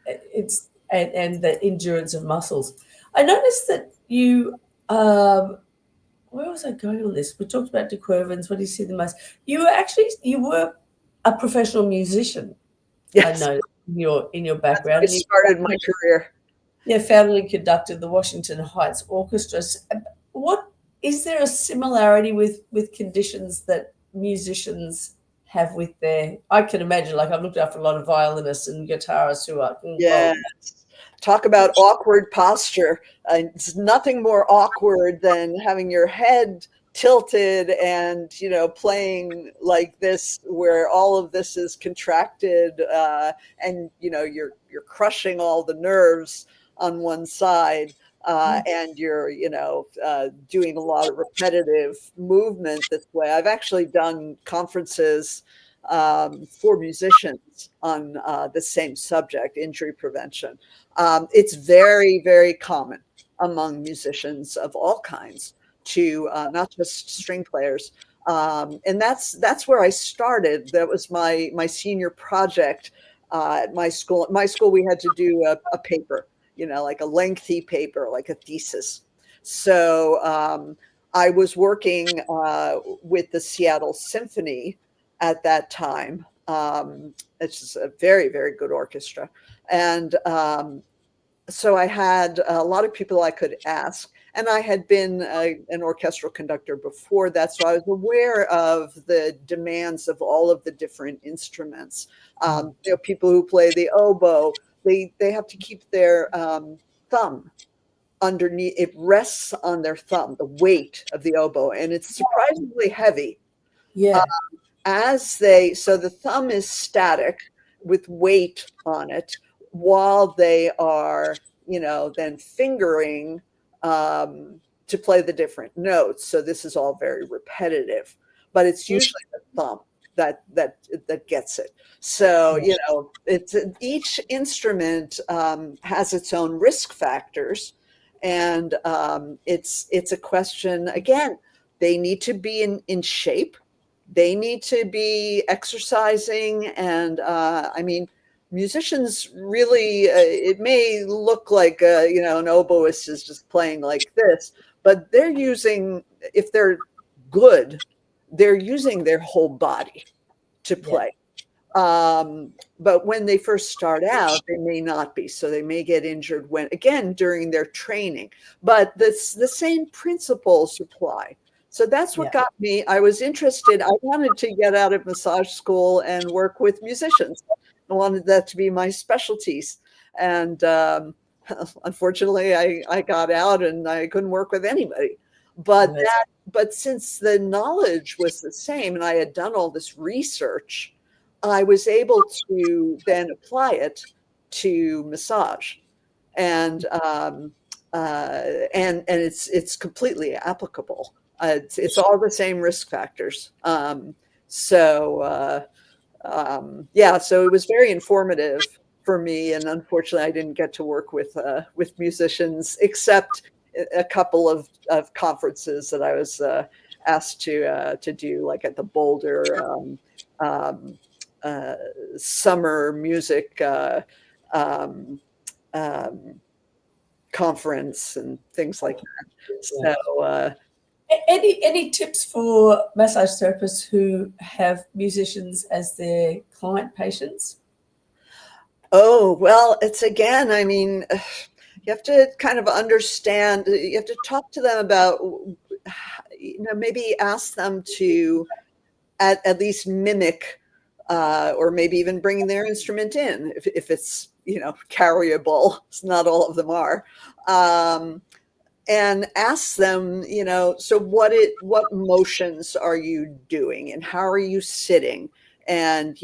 it's and the endurance of muscles. I noticed that you. Where was I going on this? We talked about De Quervins. What do you see the most? You were a professional musician. I Yes, know in your that's how I background, and you started my career. founded and conducted the Washington Heights Orchestras. What is there a similarity with conditions that musicians have with their? I can imagine, like I've looked after a lot of violinists and guitarists who are Yes. Talk about awkward posture. It's nothing more awkward than having your head tilted and, playing like this, where all of this is contracted, and, you're crushing all the nerves on one side, and you're, doing a lot of repetitive movement this way. I've actually done conferences, for musicians on the same subject, injury prevention. It's very, very common among musicians of all kinds, to not just string players. And that's where I started. That was my senior project at my school. At my school, we had to do a paper, like a lengthy paper, like a thesis. So I was working with the Seattle Symphony at that time. It's just a very, very good orchestra. And so I had a lot of people I could ask. And I had been an orchestral conductor before that, so I was aware of the demands of all of the different instruments. People who play the oboe, they have to keep their thumb underneath. It rests on their thumb, the weight of the oboe, and it's surprisingly heavy. Yeah. So the thumb is static with weight on it, while they are, then fingering, to play the different notes. So this is all very repetitive, but it's usually the thumb that gets it. So, it's each instrument has its own risk factors, and it's a question, again. They need to be in shape. They need to be exercising. And I mean, musicians really, it may look like, an oboist is just playing like this, but they're using, if they're good, they're using their whole body to Yeah. play. But when they first start out, they may not be. So they may get injured during their training. But the same principles apply. So that's what got me. I was interested. I wanted to get out of massage school and work with musicians. I wanted that to be my specialties. And unfortunately, I got out and I couldn't work with anybody. But since the knowledge was the same and I had done all this research, I was able to then apply it to massage, and it's completely applicable. It's all the same risk factors. So it was very informative for me, and unfortunately, I didn't get to work with musicians except a couple of conferences that I was asked to do, like at the Boulder summer music um, conference and things like that. So, any tips for massage therapists who have musicians as their client patients? Oh, well, it's again, I mean, you have to kind of understand, you have to talk to them about, maybe ask them to at least mimic, or maybe even bring their instrument in if it's, carryable. It's not all of them are. And ask them, so what motions are you doing and how are you sitting? And,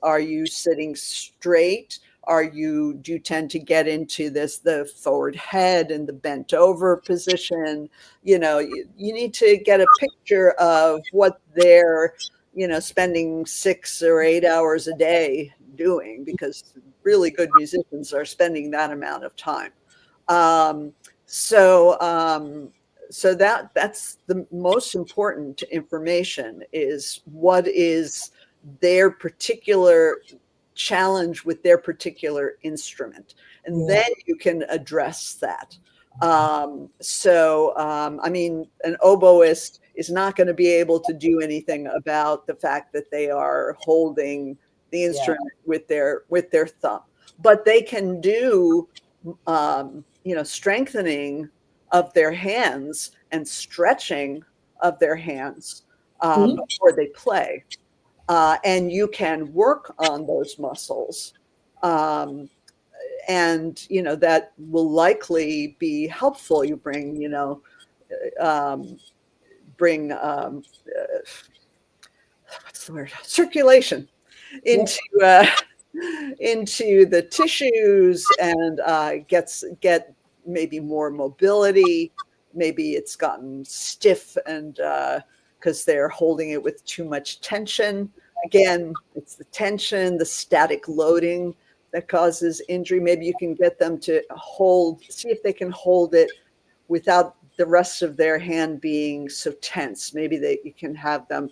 are you sitting straight? Do you tend to get into the forward head and the bent over position? You need to get a picture of what they're, spending 6 or 8 hours a day doing, because really good musicians are spending that amount of time. So that's the most important information, is what is their particular challenge with their particular instrument, and then you can address that. I mean, an oboist is not going to be able to do anything about the fact that they are holding the instrument with their thumb, but they can do strengthening of their hands and stretching of their hands before they play. And you can work on those muscles. And, that will likely be helpful. You bring what's the word? Circulation into into the tissues, and get maybe more mobility. Maybe it's gotten stiff, and because they're holding it with too much tension. Again, it's the tension, the static loading that causes injury. Maybe you can get them to see if they can hold it without the rest of their hand being so tense. Maybe you can have them,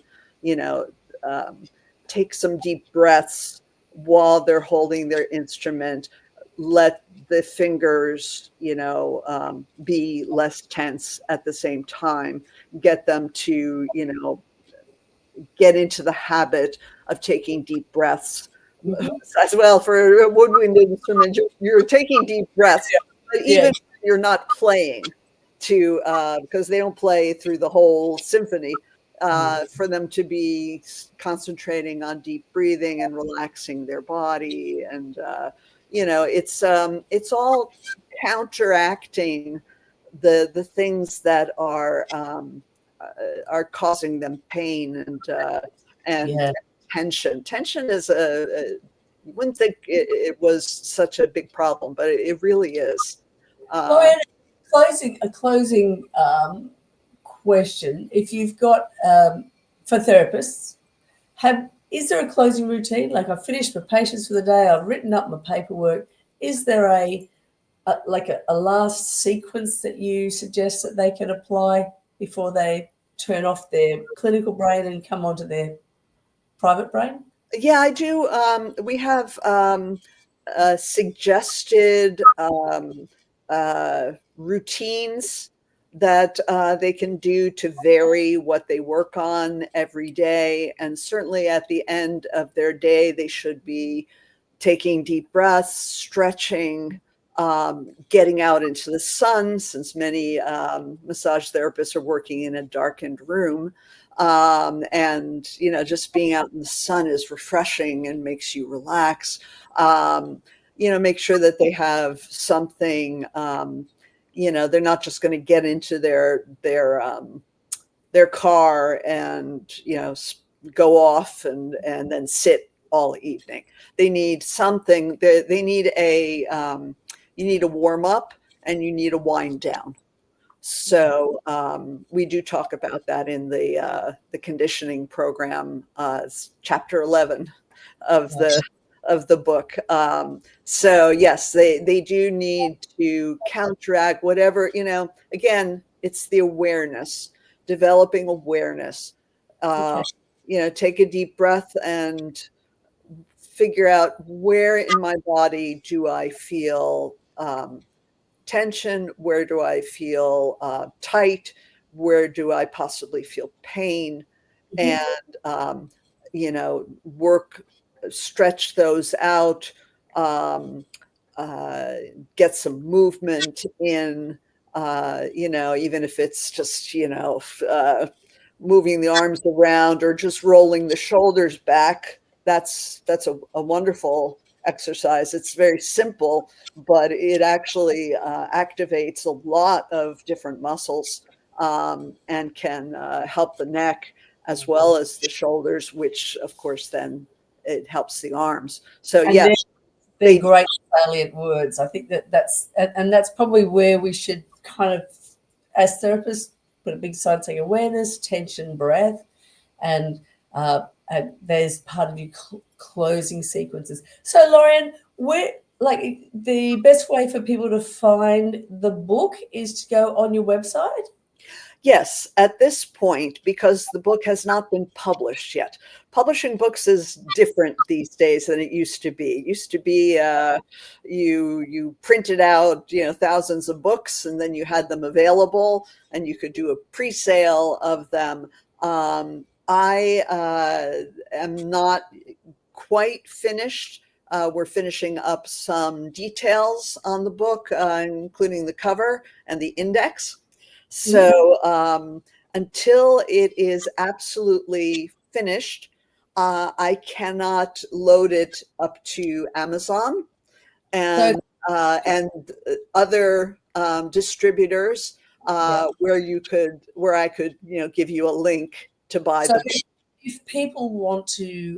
take some deep breaths while they're holding their instrument. Let the fingers, be less tense at the same time. Get them to, get into the habit of taking deep breaths. As well, for a woodwind instrument, you're taking deep breaths, but even if you're not playing, because they don't play through the whole symphony, for them to be concentrating on deep breathing and relaxing their body. And it's all counteracting the things that are causing them pain and tension. Tension is you wouldn't think it was such a big problem, but it really is. Lauriann, a closing question. If you've got, for therapists, is there a closing routine? Like, I've finished my patients for the day, I've written up my paperwork. Is there a last sequence that you suggest that they can apply before they turn off their clinical brain and come onto their private brain? Yeah, I do. We have suggested routines that they can do to vary what they work on every day. And certainly at the end of their day, they should be taking deep breaths, stretching, getting out into the sun, since many massage therapists are working in a darkened room. And, just being out in the sun is refreshing and makes you relax. Make sure that they have something, they're not just going to get into their car and, go off and then sit all evening. They need something. They need you need a warm up and you need a wind down. So we do talk about that in the conditioning program, chapter 11 of the book. So yes, they do need to counteract whatever, again, it's the awareness, developing awareness. Okay. Take a deep breath and figure out, where in my body do I feel tension? Where do I feel tight? Where do I possibly feel pain? And, stretch those out, um, uh, get some movement in, even if it's just, moving the arms around or just rolling the shoulders back. That's a wonderful exercise. It's very simple, but it actually activates a lot of different muscles, and can help the neck as well as the shoulders, which of course then it helps the arms. So And yes, they're great salient words. I think and that's probably where we should kind of, as therapists, put a big sign saying awareness, tension, breath, and there's part of your closing sequences. So, Lauriann, where, like, the best way for people to find the book is to go on your website? yes, at this point, because the book has not been published yet. Publishing books is different these days than it used to be. It used to be you printed out thousands of books, and then you had them available, and you could do a pre-sale of them. I am not quite finished. We're finishing up some details on the book, including the cover and the index. So until it is absolutely finished, I cannot load it up to Amazon and other distributors, where I could give you a link to buy the book. If people want to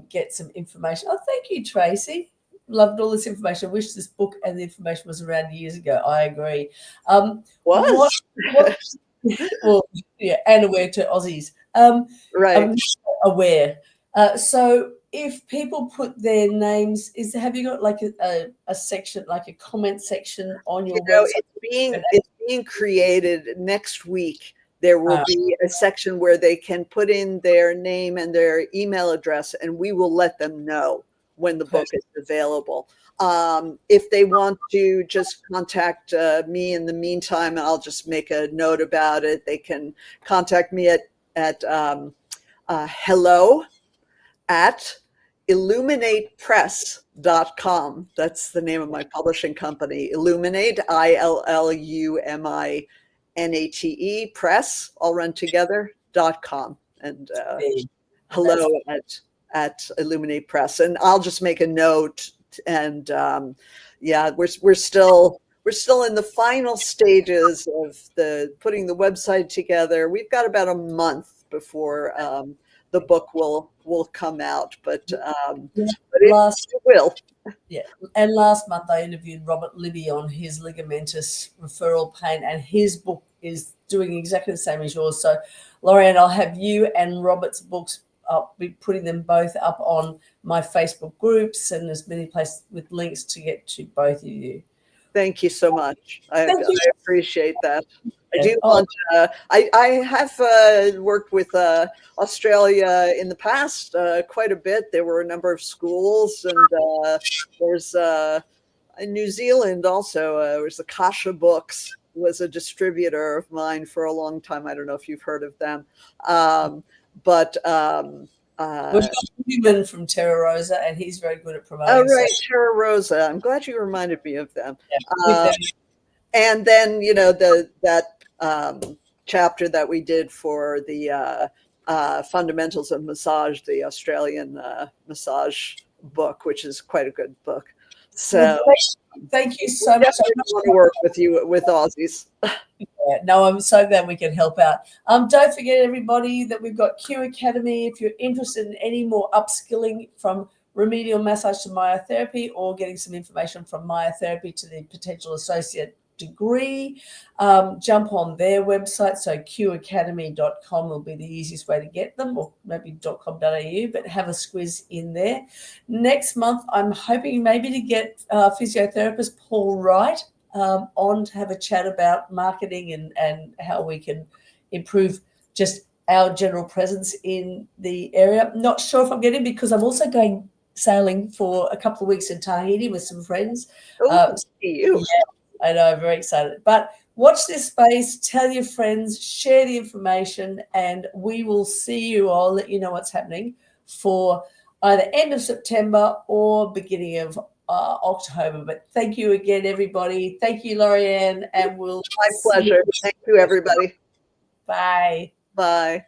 get some information, oh, thank you, Tracy. Loved all this information. I wish this book and the information was around years ago. I agree. What, well, yeah, and aware to Aussies. Right. I'm aware. So if people put their names, have you got like a section, like a comment section on your website? It's being created next week. There will be a section where they can put in their name and their email address, and we will let them know when the book is available. If they want to just contact me in the meantime, I'll just make a note about it. They can contact me at hello@illuminatepress.com. That's the name of my publishing company. Illuminate, ILLUMINATE, press, all run together.com. And hello at Illuminate Press. And I'll just make a note. And we're still in the final stages of putting the website together. We've got about a month before the book will come out, but it will. Yeah, and last month I interviewed Robert Libby on his ligamentous referral pain, and his book is doing exactly the same as yours. So, Lauriann, I'll have you and Robert's books. I'll be putting them both up on my Facebook groups and as many places with links to get to both of you. Thank you so much. I Thank you. appreciate that. I Yeah. do want to, I have worked with Australia in the past quite a bit. There were a number of schools, and there's in New Zealand also, there was the Kasha Books was a distributor of mine for a long time. I don't know if you've heard of them. But We've got Newman from Terra Rosa, and he's very good at promoting. oh, right, Terra Rosa. I'm glad you reminded me of them. With them. And then, you know, that chapter that we did for the fundamentals of massage, the Australian massage book, which is quite a good book. So thank you so much. I want to work with you with Aussies. Yeah, no, I'm so glad we can help out. Don't forget, everybody, that we've got Q Academy. If you're interested in any more upskilling from remedial massage to myotherapy, or getting some information from myotherapy to the potential associate degree, jump on their website. So qacademy.com will be the easiest way to get them, or maybe .com.au, but have a squiz in there. Next month, I'm hoping maybe to get physiotherapist Paul Wright on to have a chat about marketing and how we can improve just our general presence in the area. Not sure if I'm getting, because I'm also going sailing for a couple of weeks in Tahiti with some friends. Oh, see you. Yeah, I know, very excited. But watch this space, tell your friends, share the information, and we will see you. I'll let you know what's happening for either end of September or beginning of October. But thank you again, everybody. Thank you, Lauriann, and we'll my pleasure. Thank you, everybody. Bye. Bye.